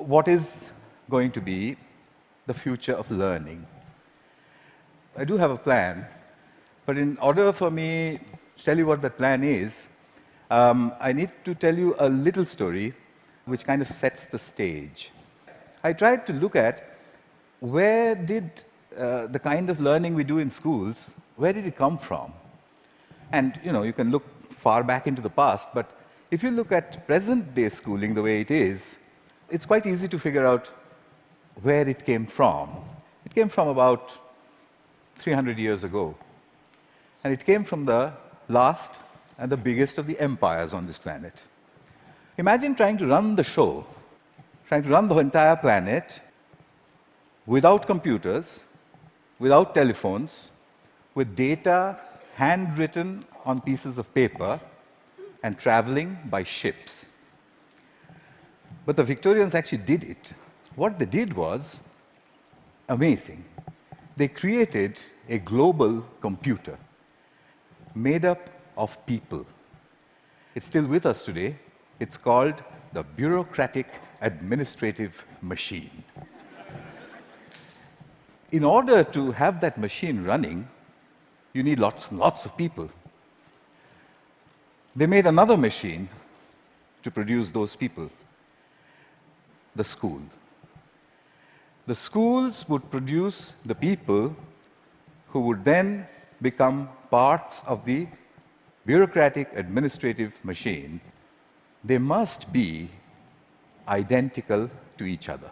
what is going to be the future of learning? I do have a plan, but in order for me to tell you what that plan is, I need to tell you a little story which kind of sets the stage. I tried to look at where did the kind of learning we do in schools, where did it come from? And you can look far back into the past, but if you look at present-day schooling the way it is, it's quite easy to figure out where it came from. It came from about 300 years ago. And it came from the last and the biggest of the empires on this planet. Imagine trying to run the show, trying to run the entire planet without computers, without telephones, with data handwritten on pieces of paper and traveling by ships. But the Victorians actually did it. What they did was amazing. They created a global computer made up of people. It's still with us today. It's called the bureaucratic administrative machine. In order to have that machine running, you need lots and lots of people. They made another machine to produce those people, the school. The schools would produce the people who would then become parts of the bureaucratic administrative machine. They must be identical to each other.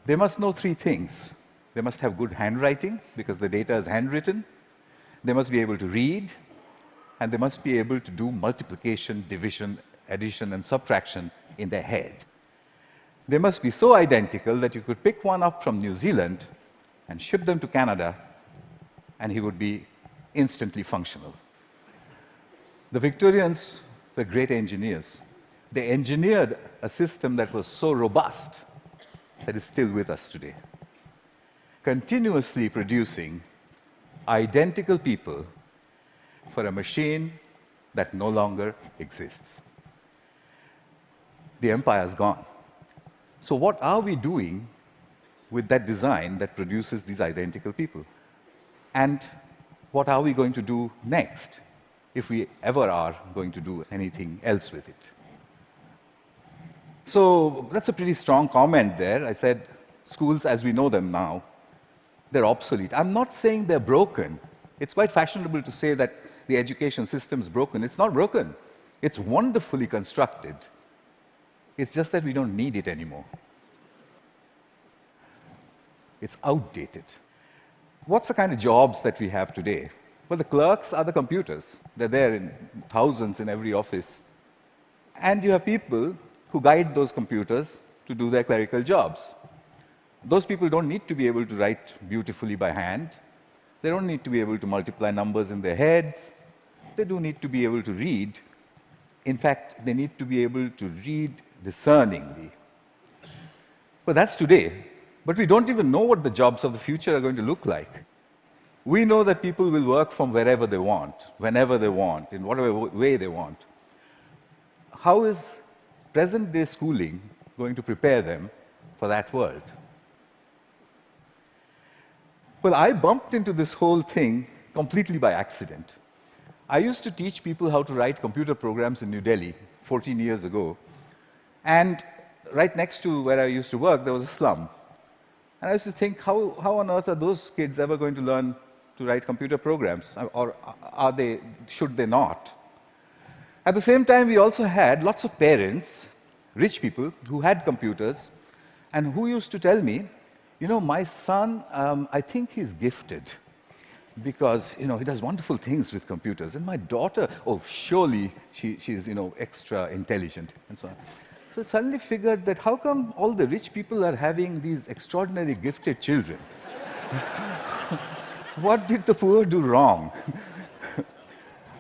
They must know three things. They must have good handwriting, because the data is handwritten. They must be able to read, and they must be able to do multiplication, division, addition, and subtraction in their head. They must be so identical that you could pick one up from New Zealand and ship them to Canada, and he would be instantly functional. The Victorians were great engineers. They engineered a system that was so robust that is still with us today, continuously producing identical people for a machine that no longer exists. The empire's gone. So what are we doing with that design that produces these identical people? And what are we going to do next, if we ever are going to do anything else with it? So that's a pretty strong comment there. I said schools as we know them now, they're obsolete. I'm not saying they're broken. It's quite fashionable to say that the education system is broken. It's not broken. It's wonderfully constructed. It's just that we don't need it anymore. It's outdated. What's the kind of jobs that we have today? Well, the clerks are the computers. They're there in thousands in every office. And you have people who guide those computers to do their clerical jobs. Those people don't need to be able to write beautifully by hand. They don't need to be able to multiply numbers in their heads. They do need to be able to read. In fact, they need to be able to read discerningly. Well, that's today. But we don't even know what the jobs of the future are going to look like. We know that people will work from wherever they want, whenever they want, in whatever way they want. How is present-day schooling going to prepare them for that world? Well, I bumped into this whole thing completely by accident. I used to teach people how to write computer programs in New Delhi 14 years ago. And right next to where I used to work, there was a slum. And I used to think, how on earth are those kids ever going to learn to write computer programs? Or should they not? At the same time, we also had lots of parents, rich people, who had computers, and who used to tell me, my son, I think he's gifted, because he does wonderful things with computers. And my daughter, oh, surely she's extra intelligent, and so on. So I suddenly figured that how come all the rich people are having these extraordinarily gifted children? What did the poor do wrong?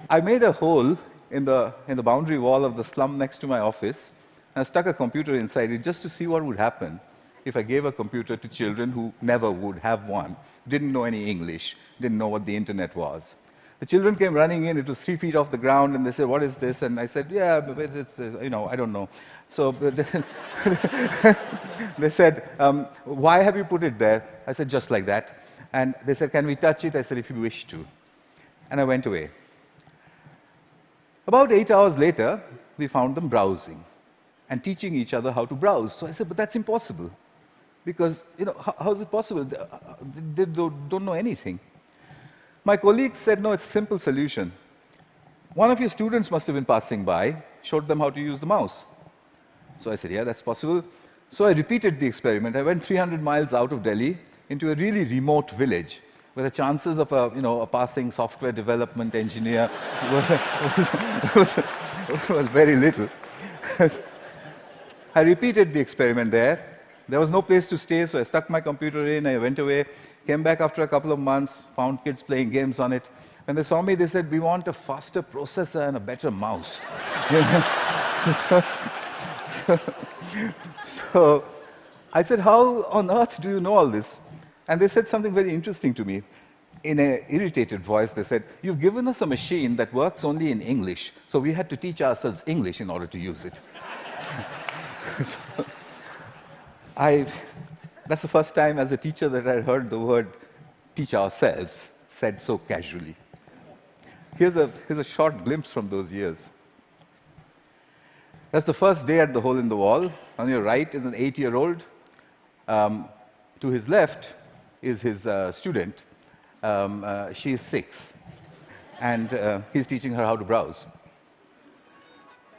I made a hole in the boundary wall of the slum next to my office, and I stuck a computer inside it just to see what would happen if I gave a computer to children who never would have one, didn't know any English, didn't know what the internet was. The children came running in. It was 3 feet off the ground, and they said, "What is this?" And I said, "Yeah, but it's, I don't know." So they said, "Why have you put it there?" I said, "Just like that." And they said, "Can we touch it?" I said, "If you wish to." And I went away. About 8 hours later, we found them browsing and teaching each other how to browse. So I said, "But that's impossible. Because, how is it possible? They don't know anything." My colleagues said, "No, it's a simple solution. One of your students must have been passing by, showed them how to use the mouse." So I said, "Yeah, that's possible." So I repeated the experiment. I went 300 miles out of Delhi into a really remote village where the chances of a passing software development engineer was very little. I repeated the experiment there. There was no place to stay, so I stuck my computer in, I went away, came back after a couple of months, found kids playing games on it. When they saw me, they said, "We want a faster processor and a better mouse." So I said, "How on earth do you know all this?" And they said something very interesting to me. In an irritated voice, they said, "You've given us a machine that works only in English, so we had to teach ourselves English in order to use it." That's the first time as a teacher that I heard the word "teach ourselves" said so casually. Here's a short glimpse from those years. That's the first day at the Hole in the Wall. On your right is an 8-year-old. To his left is his student. She is 6, and he's teaching her how to browse.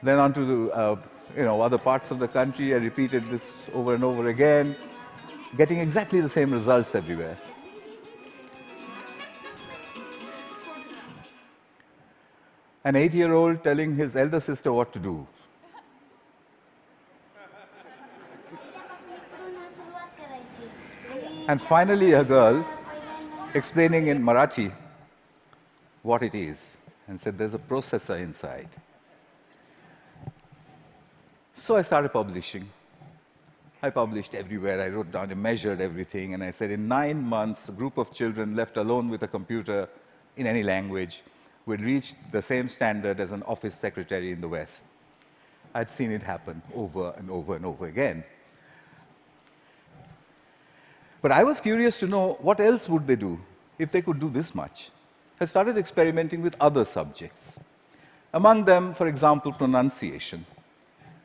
Then on to the, other parts of the country. I repeated this over and over again, getting exactly the same results everywhere. An 8-year-old telling his elder sister what to do. And finally, a girl explaining in Marathi what it is, and said, "There's a processor inside." So I started publishing. I published everywhere. I wrote down and measured everything, and I said, in 9 months, a group of children left alone with a computer in any language would reach the same standard as an office secretary in the West. I'd seen it happen over and over and over again. But I was curious to know what else would they do if they could do this much. I started experimenting with other subjects. Among them, for example, pronunciation.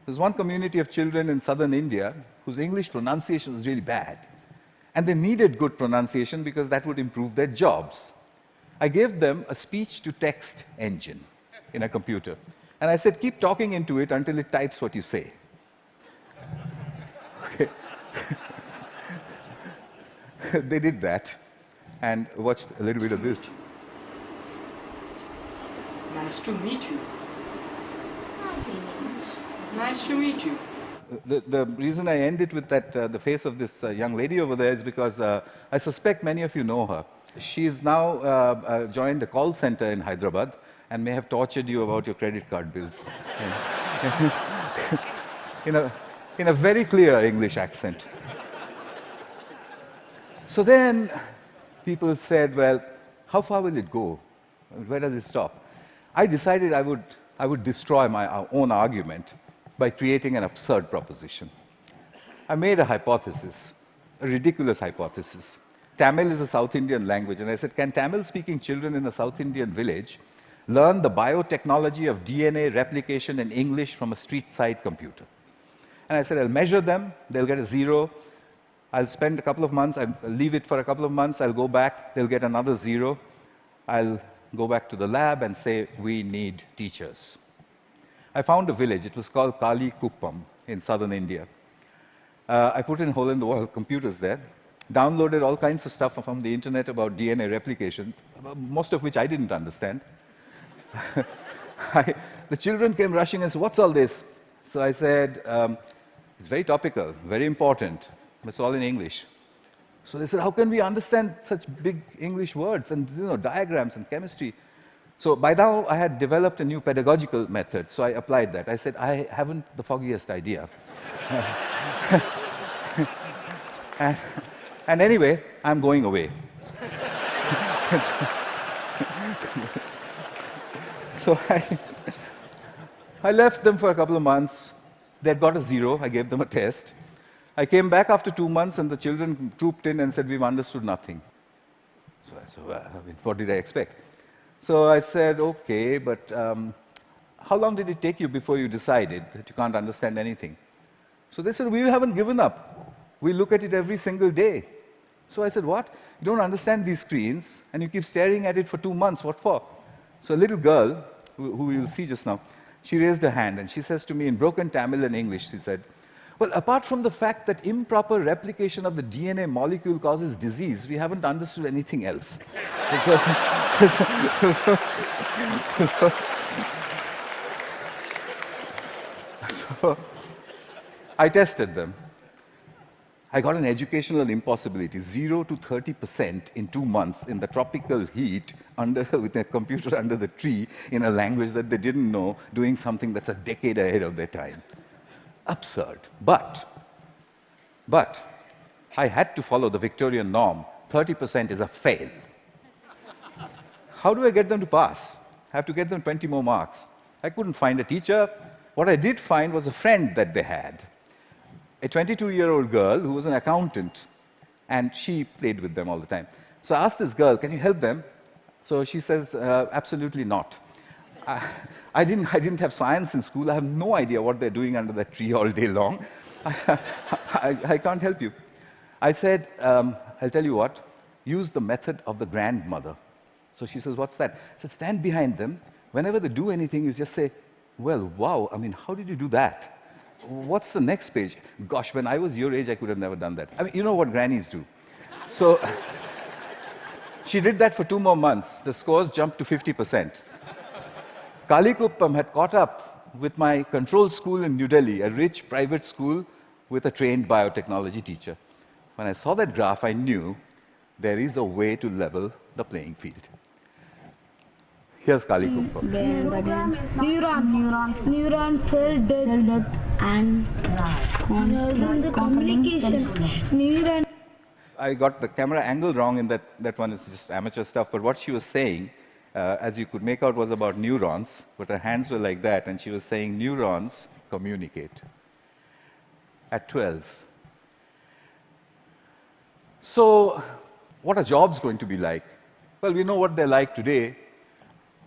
There's one community of children in southern India whose English pronunciation was really bad. And they needed good pronunciation because that would improve their jobs. I gave them a speech-to-text engine in a computer. And I said, "Keep talking into it until it types what you say." Okay. They did that, and watched a little bit of this. Nice to meet you. Nice to meet you. The reason I end it with that, the face of this young lady over there is because I suspect many of you know her. She's now joined a call center in Hyderabad and may have tortured you about your credit card bills. in a very clear English accent. So then people said, "Well, how far will it go? Where does it stop?" I decided I would destroy my own argument by creating an absurd proposition. I made a hypothesis, a ridiculous hypothesis. Tamil is a South Indian language, and I said, can Tamil-speaking children in a South Indian village learn the biotechnology of DNA replication in English from a street-side computer? And I said, I'll measure them, they'll get a 0. I'll spend a couple of months, I'll leave it for a couple of months, I'll go back, they'll get another 0. I'll go back to the lab and say, we need teachers. I found a village, it was called Kali Kuppam in southern India. I put in hole-in-the-wall computers there, downloaded all kinds of stuff from the internet about DNA replication, most of which I didn't understand. The children came rushing and said, what's all this? So I said, it's very topical, very important. It's all in English. So they said, how can we understand such big English words and diagrams and chemistry? So by now, I had developed a new pedagogical method, so I applied that. I said, I haven't the foggiest idea. and anyway, I'm going away. So I left them for a couple of months. They had got a 0. I gave them a test. I came back after 2 months, and the children trooped in and said, we've understood nothing. So I said, well, I mean, what did I expect? So I said, okay, but how long did it take you before you decided that you can't understand anything? So they said, we haven't given up. We look at it every single day. So I said, what? You don't understand these screens, and you keep staring at it for 2 months. What for? So a little girl, who you'll see just now, she raised her hand, and she says to me in broken Tamil and English, she said, well, apart from the fact that improper replication of the DNA molecule causes disease, we haven't understood anything else. So I tested them. I got an educational impossibility, 0 to 30% in 2 months in the tropical heat with a computer under the tree in a language that they didn't know, doing something that's a decade ahead of their time. Absurd. But I had to follow the Victorian norm. 30% is a fail. How do I get them to pass? I have to get them 20 more marks. I couldn't find a teacher. What I did find was a friend that they had, a 22-year-old girl who was an accountant, and she played with them all the time. So I asked this girl, can you help them? So she says, absolutely not. I didn't have science in school. I have no idea what they're doing under that tree all day long. I can't help you. I said, I'll tell you what, use the method of the grandmother. So she says, what's that? I said, stand behind them. Whenever they do anything, you just say, well, wow, I mean, how did you do that? What's the next page? Gosh, when I was your age, I could have never done that. I mean, you know what grannies do. So she did that for 2 more months. The scores jumped to 50%. Kalikuppam had caught up with my control school in New Delhi, a rich private school with a trained biotechnology teacher. When I saw that graph, I knew there is a way to level the playing field. Here's Kalikuppam. Neuron cell death and communication. Neuron. I got the camera angle wrong in that one is just amateur stuff, but what she was saying, as you could make out, was about neurons, but her hands were like that, and she was saying neurons communicate at 12. So what are jobs going to be like? Well, we know what they're like today.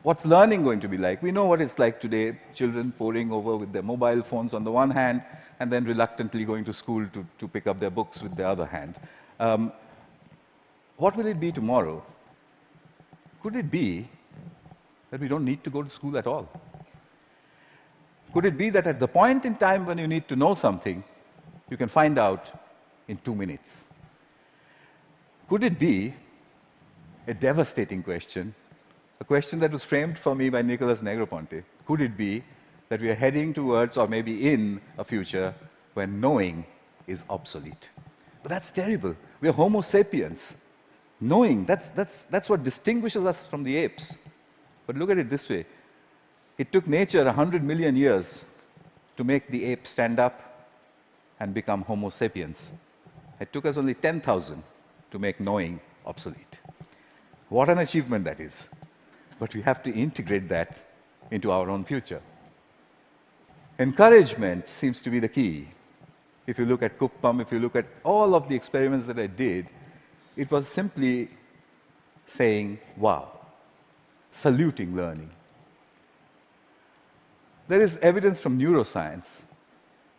What's learning going to be like? We know what it's like today, children poring over with their mobile phones on the one hand, and then reluctantly going to school to pick up their books with the other hand. What will it be tomorrow? Could it be that we don't need to go to school at all? Could it be that at the point in time when you need to know something, you can find out in 2 minutes? Could it be a devastating question, a question that was framed for me by Nicholas Negroponte? Could it be that we are heading towards, or maybe in, a future when knowing is obsolete? But that's terrible. We are Homo sapiens. Knowing, that's what distinguishes us from the apes. But look at it this way. It took nature 100 million years to make the ape stand up and become Homo sapiens. It took us only 10,000 to make knowing obsolete. What an achievement that is. But we have to integrate that into our own future. Encouragement seems to be the key. If you look at Kuppam, if you look at all of the experiments that I did, it was simply saying, wow, saluting learning. There is evidence from neuroscience.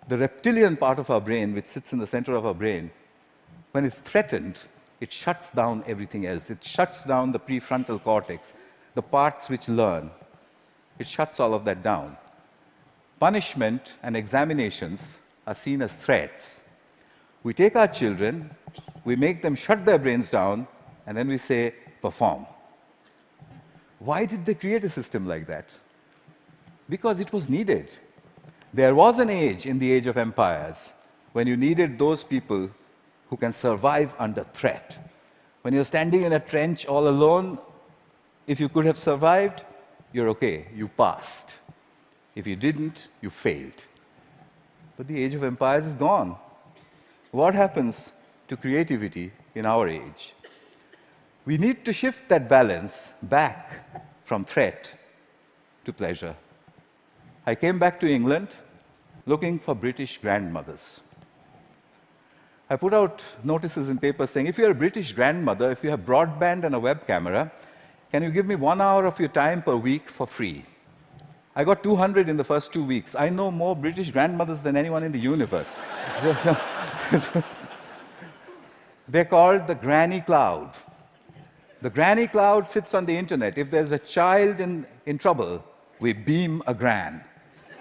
The reptilian part of our brain, which sits in the center of our brain, when it's threatened, it shuts down everything else. It shuts down the prefrontal cortex, the parts which learn. It shuts all of that down. Punishment and examinations are seen as threats. We take our children, we make them shut their brains down, and then we say, perform. Why did they create a system like that? Because it was needed. There was an age, in the age of empires, when you needed those people who can survive under threat. When you're standing in a trench all alone, if you could have survived, you're okay, you passed. If you didn't, you failed. But the age of empires is gone. What happens to creativity in our age? We need to shift that balance back from threat to pleasure. I came back to England looking for British grandmothers. I put out notices in papers saying, if you're a British grandmother, if you have broadband and a web camera, can you give me 1 hour of your time per week for free? I got 200 in the first 2 weeks. I know more British grandmothers than anyone in the universe. They're called the granny cloud. The granny cloud sits on the internet. If there's a child in trouble, we beam a gran.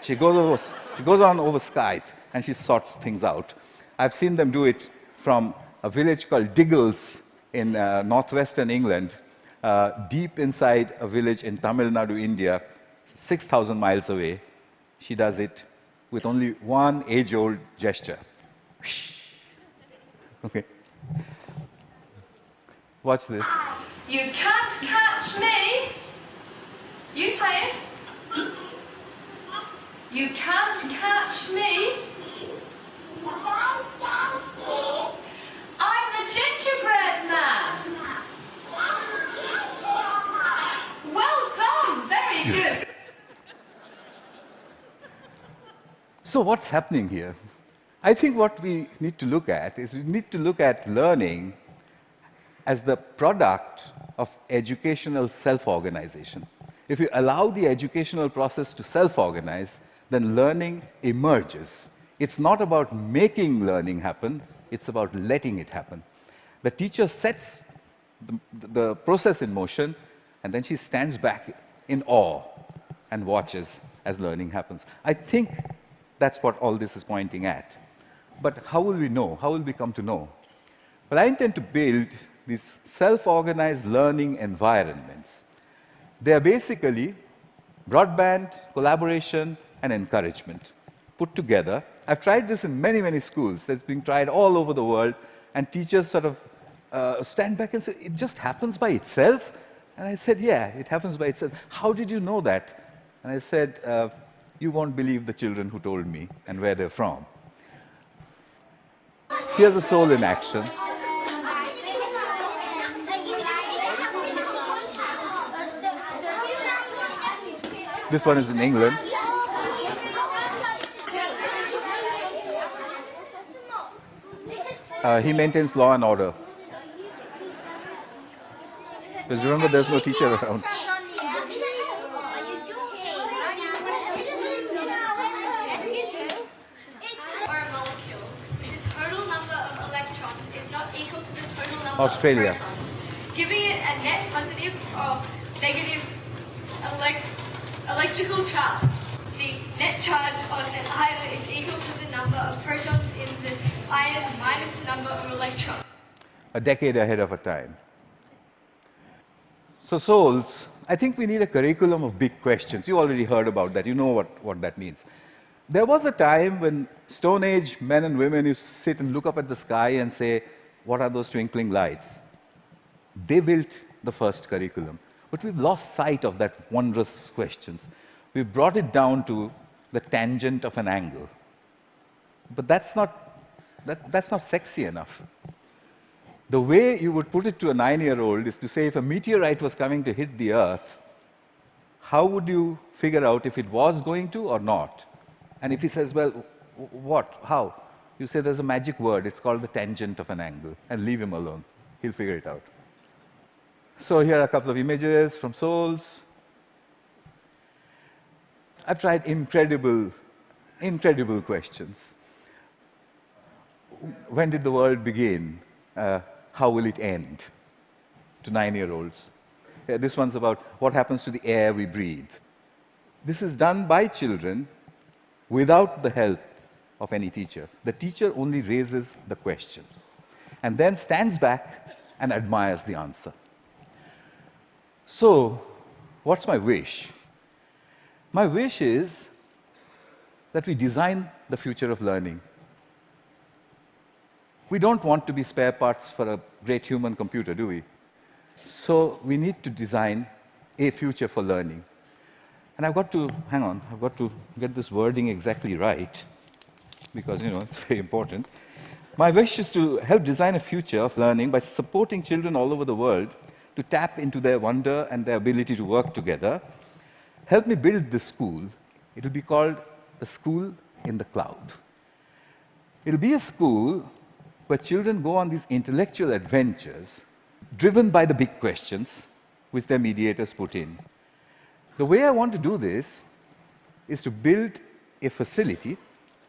She goes on over Skype and she sorts things out. I've seen them do it from a village called Diggles in northwestern England, deep inside a village in Tamil Nadu, India, 6,000 miles away. She does it with only one age-old gesture. Okay. Watch this. You can't catch me. You say it. You can't catch me. I'm the gingerbread man. Well done. Very good. So what's happening here? I think what we need to look at is we need to look at learning as the product of educational self-organization. If you allow the educational process to self-organize, then learning emerges. It's not about making learning happen, it's about letting it happen. The teacher sets the process in motion, and then she stands back in awe and watches as learning happens. I think that's what all this is pointing at. But how will we know? How will we come to know? Well, I intend to build these self-organized learning environments. They are basically broadband, collaboration, and encouragement put together. I've tried this in many, many schools. That's being tried all over the world, and teachers sort of stand back and say, it just happens by itself? And I said, yeah, it happens by itself. How did you know that? And I said, you won't believe the children who told me and where they're from. Here's a soul in action. This one is in England. He maintains law and order. Because remember, there's no teacher around. Australia. Giving it a net positive or negative electrical charge. The net charge on an ion is equal to the number of protons in the ion minus the number of electrons. A decade ahead of her time. So souls, I think we need a curriculum of big questions. You already heard about that. You know what that means. There was a time when Stone Age men and women used to sit and look up at the sky and say, what are those twinkling lights? They built the first curriculum. But we've lost sight of that wondrous questions. We've brought it down to the tangent of an angle. But that's not sexy enough. The way you would put it to a 9-year-old is to say, if a meteorite was coming to hit the Earth, how would you figure out if it was going to or not? And if he says, well, what? How? You say there's a magic word, it's called the tangent of an angle, and leave him alone. He'll figure it out. So here are a couple of images from souls. I've tried incredible questions. When did the world begin? How will it end? To 9-year-olds. This one's about what happens to the air we breathe. This is done by children without the help of any teacher. The teacher only raises the question and then stands back and admires the answer. So, what's my wish? My wish is that we design the future of learning. We don't want to be spare parts for a great human computer, do we? So we need to design a future for learning. And I've got to get this wording exactly right, because, it's very important. My wish is to help design a future of learning by supporting children all over the world to tap into their wonder and their ability to work together, help me build this school. It will be called the School in the Cloud. It will be a school where children go on these intellectual adventures driven by the big questions which their mediators put in. The way I want to do this is to build a facility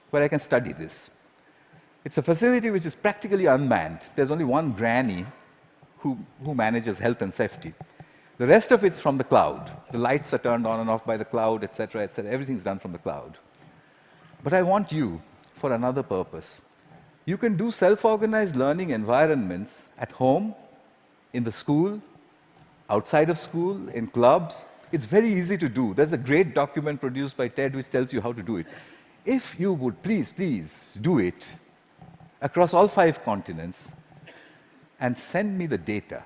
where I can study this. It's a facility which is practically unmanned. There's only one granny who manages health and safety. The rest of it's from the cloud. The lights are turned on and off by the cloud, etc., etc. Everything's done from the cloud. But I want you for another purpose. You can do self-organized learning environments at home, in the school, outside of school, in clubs. It's very easy to do. There's a great document produced by TED which tells you how to do it. If you would please do it across all 5 continents and send me the data,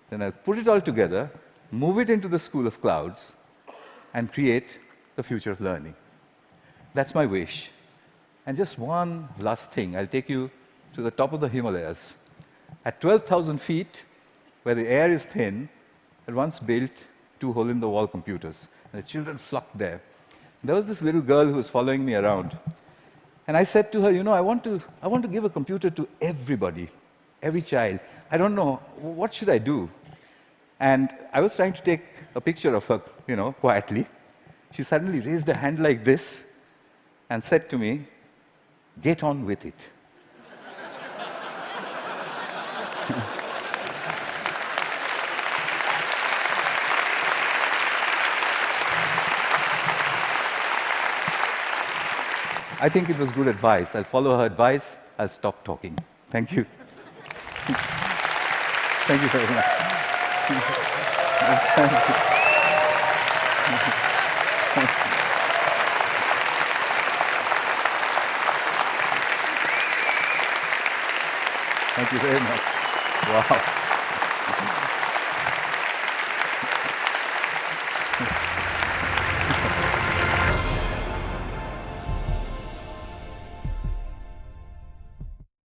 then I'll put it all together, move it into the School of Clouds, and create the future of learning. That's my wish. And just one last thing, I'll take you to the top of the Himalayas. At 12,000 feet, where the air is thin, I once built 2 hole-in-the-wall computers. And the children flocked there. There was this little girl who was following me around. And I said to her, you know, I want to give a computer to everybody, every child. I don't know, what should I do? And I was trying to take a picture of her, you know, quietly. She suddenly raised her hand like this and said to me, "Get on with it." I think it was good advice. I'll follow her advice. I'll stop talking. Thank you. Thank you very much. Thank you very much. Wow.